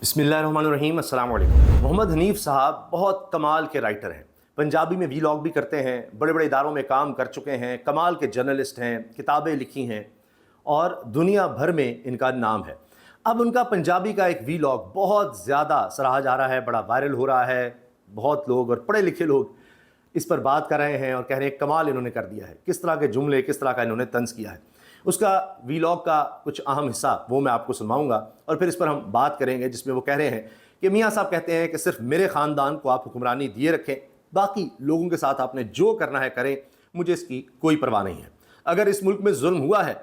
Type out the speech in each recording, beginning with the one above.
बिस्मिल्लाहिर्रहमानिर्रहीम, अस्सलाम वालेकुम। मोहम्मद हनीफ साहब बहुत कमाल के राइटर हैं। पंजाबी में वीलॉग भी करते हैं, बड़े बड़े इदारों में काम कर चुके हैं, कमाल के जर्नलिस्ट हैं, किताबें लिखी हैं और दुनिया भर में इनका नाम है। अब उनका पंजाबी का एक वीलॉग बहुत ज़्यादा सराहा जा रहा है, बड़ा वायरल हो रहा है। बहुत लोग और पढ़े लिखे लोग इस पर बात कर रहे हैं और कह रहे हैं कमाल इन्होंने कर दिया है, किस तरह के जुमले, किस तरह का इन्होंने तंज किया है। उसका वीलॉग का कुछ अहम हिस्सा वो मैं आपको सुनवाऊंगा और फिर इस पर हम बात करेंगे, जिसमें वो कह रहे हैं कि मियाँ साहब कहते हैं कि सिर्फ मेरे ख़ानदान को आप हुक्मरानी दिए रखें, बाकी लोगों के साथ आपने जो करना है करें, मुझे इसकी कोई परवाह नहीं है। अगर इस मुल्क में जुल्म हुआ है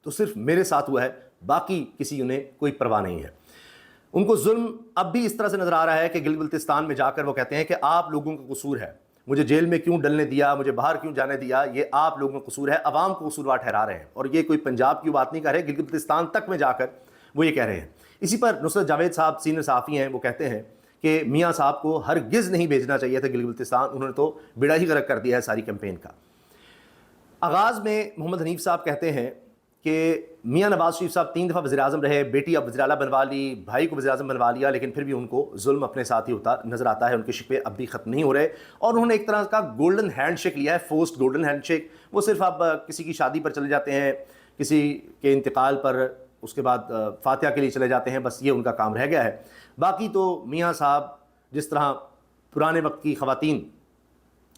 तो सिर्फ मेरे साथ हुआ है, बाकी किसी ने कोई परवाह नहीं है। उनको जुल्म अब भी इस तरह से नज़र आ रहा है कि गिलगिस्तान में जाकर वो कहते हैं कि आप लोगों का कसूर है, मुझे जेल में क्यों डलने दिया, मुझे बाहर क्यों जाने दिया, ये आप लोगों का कसूर है, अवाम को कसूरवार ठहरा रहे हैं। और ये कोई पंजाब की बात नहीं कर रहे, गिलगिस्तान तक में जाकर वो ये कह रहे हैं। इसी पर नुसरत जावेद साहब सीनियर सहाफ़ी हैं, वो कहते हैं कि मियाँ साहब को हरगिज़ नहीं भेजना चाहिए था गिलगिस्तान, उन्होंने तो बेड़ा ही गर्क कर दिया है सारी कैंपेन का। आगाज़ में मोहम्मद हनीफ साहब कहते हैं कि मियाँ नवाज़ शरीफ साहब 3 दफ़ा वज़ीर-ए-आज़म रहे, बेटी अब वज़ीर आला बनवा ली, भाई को वज़ीर-ए-आज़म बनवा लिया, लेकिन फिर भी उनको जुल्म अपने साथ ही होता नज़र आता है, उनके शिकवे अब भी ख़त्म नहीं हो रहे। और उन्होंने एक तरह का गोल्डन हैंडशेक लिया है, फोर्स्ड गोल्डन हैंडशेक। वो सिर्फ आप किसी की शादी पर चले जाते हैं, किसी के इंतकाल पर, उसके बाद फातिहा के लिए चले जाते हैं, बस ये उनका काम रह गया है। बाकी तो मियाँ साहब जिस तरह पुराने वक्त की ख़वातीन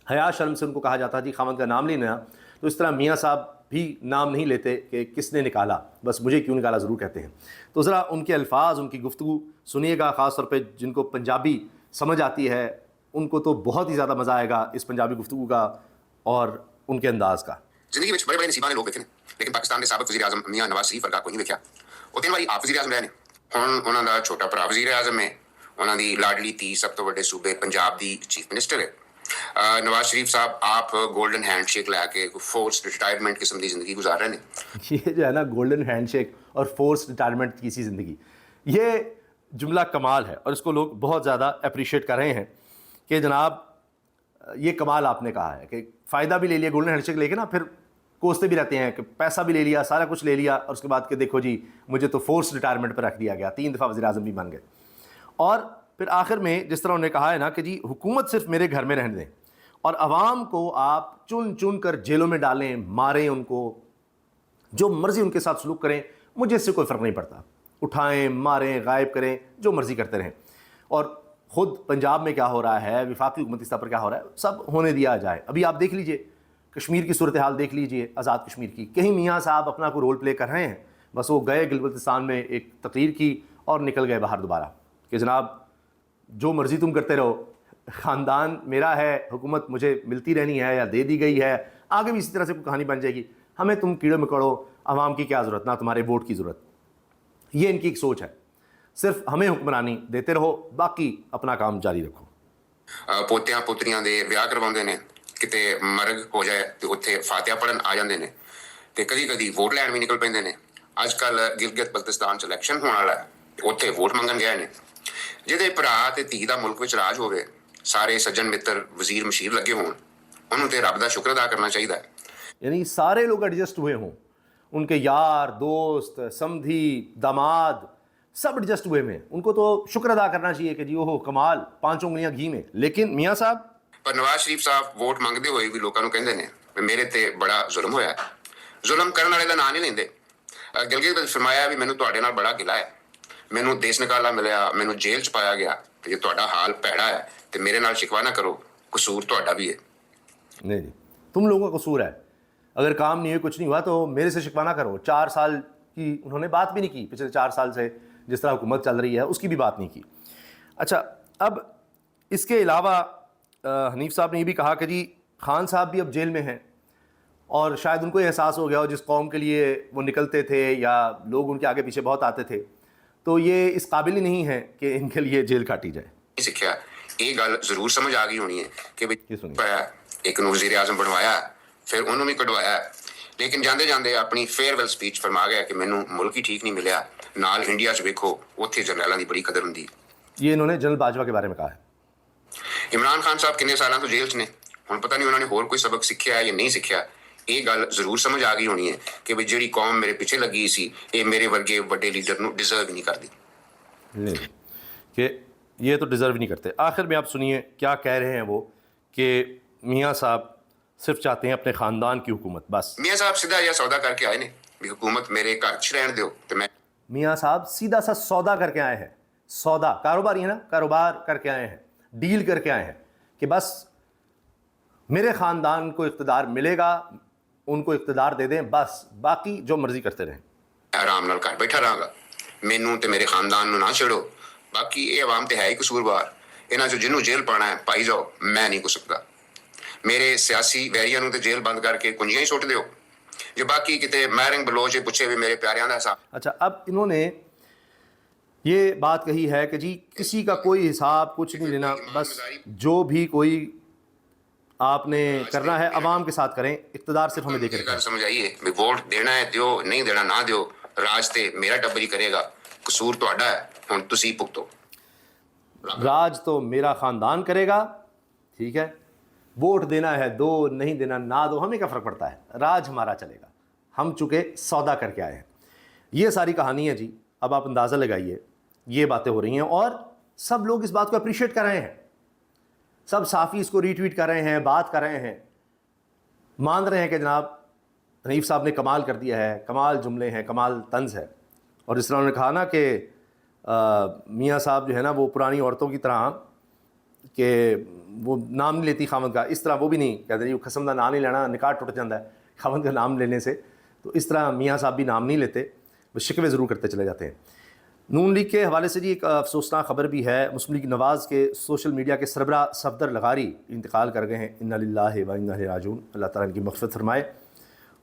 हया शर्म से उनको कहा जाता जी खामद का नाम नहीं लेना, तो इस तरह मियाँ साहब भी नाम नहीं लेते कि किसने निकाला, बस मुझे क्यों निकाला ज़रूर कहते हैं। तो ज़रा उनके अल्फाज, उनकी गुफ्तगू सुनिएगा, ख़ास तौर पे जिनको पंजाबी समझ आती है उनको तो बहुत ही ज़्यादा मज़ा आएगा इस पंजाबी गुफ्तगू का और उनके अंदाज़ का। जिंदगी में बड़े बड़े नसीबां ने लोग देखे ने, लेकिन पाकिस्तान के साबिक वज़ीर आज़म मियाँ नवाज़ शरीफ वर्गा कोई नहीं देखा। वो 3 वारी आप वज़ीर आज़म रहे ने, हुण उन्हां दा छोटा भरा वज़ीर आज़म है, उन्हां दी लाडली धी सब तो वड्डे सूबे पंजाब दी चीफ मिनिस्टर है। नवाज शरीफ साहब आप गोल्डन हैंडशेक लैके फोर्स रिटायरमेंट किस्म की जिंदगी गुजार रहे हैं। ये जो है ना गोल्डन हैंडशेक और फोर्स रिटायरमेंट की सी ज़िंदगी, ये जुमला कमाल है और इसको लोग बहुत ज़्यादा अप्रिशिएट कर रहे हैं कि जनाब ये कमाल आपने कहा है कि फ़ायदा भी ले लिया गोल्डन हैंडशेक लेके ना, फिर कोसते भी रहते हैं कि पैसा भी ले लिया, सारा कुछ ले लिया और उसके बाद कि देखो जी मुझे तो फोर्स रिटायरमेंट पर रख दिया गया, 3 दफ़ा वज़ीर आज़म भी बन गए। और फिर आखिर में जिस तरह उन्होंने कहा है ना कि जी हुकूमत सिर्फ मेरे घर में रहने दें और अवाम को आप चुन चुन कर जेलों में डालें, मारें, उनको जो मर्ज़ी उनके साथ सलूक करें, मुझे इससे कोई फ़र्क नहीं पड़ता, उठाएं, मारें, गायब करें, जो मर्ज़ी करते रहें। और ख़ुद पंजाब में क्या हो रहा है, वफाकी हुकूमती स्तर पर क्या हो रहा है, सब होने दिया जाए। अभी आप देख लीजिए कश्मीर की सूरत हाल, देख लीजिए आज़ाद कश्मीर की, कहीं मियाँ साहब अपना कोई रोल प्ले कर रहे हैं, बस वो गए गिलगिस्तान में एक तकरीर की और निकल गए बाहर दोबारा कि जनाब जो मर्ज़ी तुम करते रहो, ख़ानदान मेरा है, हुकूमत मुझे मिलती रहनी है या दे दी गई है, आगे भी इसी तरह से कोई कहानी बन जाएगी, हमें तुम कीड़े मकोड़ो, आवाम की क्या ज़रूरत, ना तुम्हारे वोट की ज़रूरत। ये इनकी एक सोच है, सिर्फ हमें हुक्मरानी देते रहो, बाकी अपना काम जारी रखो। पोतियां पुत्रियां दे ब्याह करवाउंदे ने, किते मरग हो जाए तो उत्थे फातिहा पढ़न आ जांदे ने, ते कदी कदी वोट लैण भी निकल पैंदे ने। अजकल गिलगित बल्तिस्तान च इलैक्शन होने वाला है, उत्थे वोट मंगन गए ने। ਜਿਹਦੇ ਭਰਾ ਤੇ ਧੀ ਦਾ ਮੁਲਕ ਵਿੱਚ ਰਾਜ ਹੋਵੇ, ਸਾਰੇ सज्जन मित्र वजीर मशीर लगे हों, उन्होंने तो रब का शुक्र अदा करना चाहिए। यानी सारे लोग एडजस्ट हुए हों, उनके यार दोस्त समधी दामाद सब एडजस्ट हुए में, उनको तो शुक्र अदा करना चाहिए कि जी ओहो कमाल, 5 उंगलियां घी में। लेकिन मियाँ साहब पर नवाज शरीफ साहब वोट मंगते हुए भी लोगों को कहते हैं मेरे ते बड़ा जुल्म होया। जुल्म करने वाले का नाम नहीं लेंदे। गिलगित ने फरमाया भी मैनू तुहाडे नाल बड़ा गिला है, मैनू देश निकाला मिलया, मैनू जेल च पाया गया, तो जे तुहाडा हाल भैड़ा है तो मेरे नाल शिकवा ना करो, कसूर तुहाडा भी है। नहीं जी, तुम लोगों का कसूर है, अगर काम नहीं हुआ, कुछ नहीं हुआ तो मेरे से शिकवा ना करो। 4 साल की उन्होंने बात भी नहीं की, पिछले 4 साल से जिस तरह हुकूमत चल रही है उसकी भी बात नहीं की। अच्छा, अब इसके अलावा हनीफ साहब ने ये भी कहा कि जी खान साहब भी अब जेल में हैं और शायद उनको एहसास हो गया हो जिस कौम के लिए वो निकलते थे या लोग उनके आगे पीछे बहुत आते थे, तो ये इस काबिल ही नहीं है कि इनके लिए जेल काटी जाए। सिक्ख्या ये गल जरूर समझ आ गई होनी है कि एक नूं वज़ीर आज़म बनवाया, फिर उन्होंने भी कढ़वाया, लेकिन जाते जाते अपनी फेयरवेल स्पीच फरमा गया कि मैनू मुल्क ही ठीक नहीं मिलया, नाल इंडिया च वेखो उत्थे जरनैलों की बड़ी कदर हुंदी। ये इन्होंने जनरल बाजवा के बारे में कहा है। इमरान खान साहब किन्ने सालों तो जेल च ने, हुण पता नहीं उन्होंने होर कोई सबक सीखिया या नहीं सीखिया। ये गल जरूर समझ आ गई होनी है कि भी जी कौम मेरे पिछे लगी सी, ये मेरे वर्गे वड्डे लीडर नूं डिजर्व नहीं करती। کہ یہ تو ڈیزرو نہیں کرتے. آخر میں آپ سنیے کیا کہہ رہے ہیں وہ کہ میاں صاحب صرف چاہتے ہیں اپنے خاندان کی حکومت بس. میاں صاحب سیدھا یہ سودا کر کے آئے نے بھی حکومت میرے گھر چ رہن دیو تے میں میاں صاحب سیدھا سا سودا کر کے آئے ہیں. سودا کاروبار ہی ہے نا, کاروبار کر کے آئے ہیں, ڈیل کر کے آئے ہیں کہ بس میرے خاندان کو اقتدار ملے گا, ان کو اقتدار دے دیں, بس باقی جو مرضی کرتے رہیں. آرام نال گھر بیٹھا رہاں گا, مینوں تے میرے خاندان نو نہ چھڑو. باقی یہ عوام تے ہے ہی قصوروار, انہاں جو جنوں جیل پانا ہے پائی جاؤ, میں نہیں کر سکتا. میرے سیاسی ویریاں نو تے جیل بند کر کے کنجیاں ہی سٹ دیو. جو باقی کتے مہرنگ بلوچ پوچھے بھی میرے پیاریاں دا حساب. اچھا, اب انہوں نے یہ بات کہی ہے کہ جی کسی کا کوئی حساب کچھ نہیں لینا, بس جو بھی کوئی آپ نے کرنا ہے عوام کے ساتھ کریں, اقتدار صرف ہمیں دے کے رکھیں. سمجھائیے بھی ووٹ دینا ہے دیو, نہیں دینا نہ دیو, راج تے میرا ٹبر ہی کرے گا, قصور تہاڈا ہے, ہن تسی بھگتو. راج تو میرا خاندان کرے گا, ٹھیک ہے, ووٹ دینا ہے دو, نہیں دینا نہ دو, ہمیں کیا فرق پڑتا ہے, راج ہمارا چلے گا, ہم چونکہ سودا کر کے آئے ہیں. یہ ساری کہانی ہے جی. اب آپ اندازہ لگائیے, یہ باتیں ہو رہی ہیں اور سب لوگ اس بات کو اپریشیٹ کر رہے ہیں, سب صحافی اس کو ری ٹویٹ کر رہے ہیں, بات کر رہے ہیں, مان رہے ہیں کہ جناب حنیف صاحب نے کمال کر دیا ہے, کمال جملے ہیں, کمال طنز ہے. اور اس طرح انہوں نے کہا نا کہ میاں صاحب جو ہے نا وہ پرانی عورتوں کی طرح کہ وہ نام نہیں لیتی خاوند کا, اس طرح وہ بھی نہیں کہتے جی قسم کا نام نہیں لینا, نکاح ٹوٹ جاتا ہے خاوند کا نام لینے سے, تو اس طرح میاں صاحب بھی نام نہیں لیتے, وہ شکوے ضرور کرتے چلے جاتے ہیں. نون لیگ کے حوالے سے جی ایک افسوسناک خبر بھی ہے. مسلم لیگ نواز کے سوشل میڈیا کے سربراہ صفدر لغاری انتقال کر گئے ہیں. انا للہ و انا الیہ راجعون. اللہ تعالیٰ ان کی مغفرت فرمائے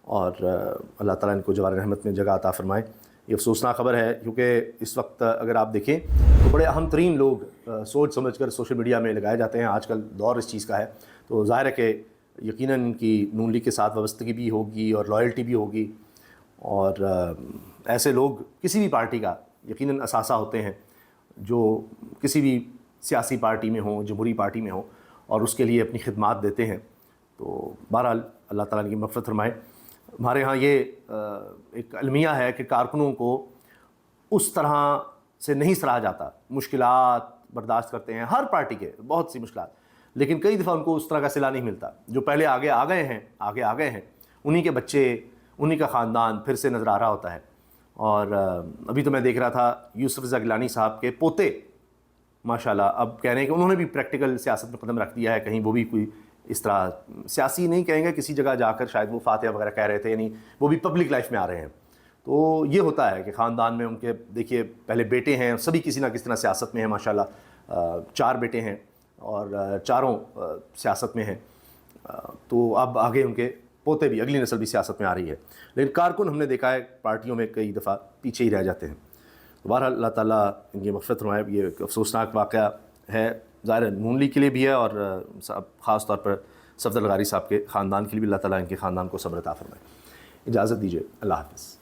اور اللہ تعالیٰ ان کو جوار رحمت میں جگہ عطا فرمائے. یہ افسوسناک خبر ہے کیونکہ اس وقت اگر آپ دیکھیں تو بڑے اہم ترین لوگ سوچ سمجھ کر سوشل میڈیا میں لگائے جاتے ہیں. آج کل دور اس چیز کا ہے, تو ظاہر ہے کہ یقیناً ان کی نون لیگ کے ساتھ وابستگی بھی ہوگی اور لائلٹی بھی ہوگی, اور ایسے لوگ کسی بھی پارٹی کا یقیناً اثاثہ ہوتے ہیں جو کسی بھی سیاسی پارٹی میں ہوں, جمہوری پارٹی میں ہوں, اور اس کے لیے اپنی خدمات دیتے ہیں. تو بہرحال اللہ تعالیٰ کی مغفرت فرمائے. ہمارے ہاں یہ ایک المیہ ہے کہ کارکنوں کو اس طرح سے نہیں سراہا جاتا, مشکلات برداشت کرتے ہیں ہر پارٹی کے, بہت سی مشکلات, لیکن کئی دفعہ ان کو اس طرح کا صلہ نہیں ملتا. جو پہلے آگے آ گئے ہیں انہی کے بچے, انہی کا خاندان پھر سے نظر آ رہا ہوتا ہے. اور ابھی تو میں دیکھ رہا تھا یوسف رضا گیلانی صاحب کے پوتے ماشاءاللہ اب کہہ رہے ہیں کہ انہوں نے بھی پریکٹیکل سیاست میں قدم رکھ دیا ہے. کہیں وہ بھی کوئی اس طرح سیاسی نہیں کہیں گے, کسی جگہ جا کر شاید وہ فاتحہ وغیرہ کہہ رہے تھے, یعنی وہ بھی پبلک لائف میں آ رہے ہیں. تو یہ ہوتا ہے کہ خاندان میں ان کے دیکھیے پہلے بیٹے ہیں, سبھی کسی نہ کسی طرح سیاست میں ہیں ماشاءاللہ, 4 بیٹے ہیں اور چاروں سیاست میں ہیں. تو اب آگے ان کے پوتے بھی, اگلی نسل بھی سیاست میں آ رہی ہے. لیکن کارکن ہم نے دیکھا ہے پارٹیوں میں کئی دفعہ پیچھے ہی رہ جاتے ہیں. بہرحال اللہ تعالیٰ ان کی مغفرت فرمائے. یہ ایک افسوسناک واقعہ ہے, ظاہر نون لیگ کے لیے بھی ہے اور خاص طور پر صفدر لغاری صاحب کے خاندان کے لیے بھی. اللہ تعالیٰ ان کے خاندان کو صبر عطا فرمائے. اجازت دیجیے, اللہ حافظ.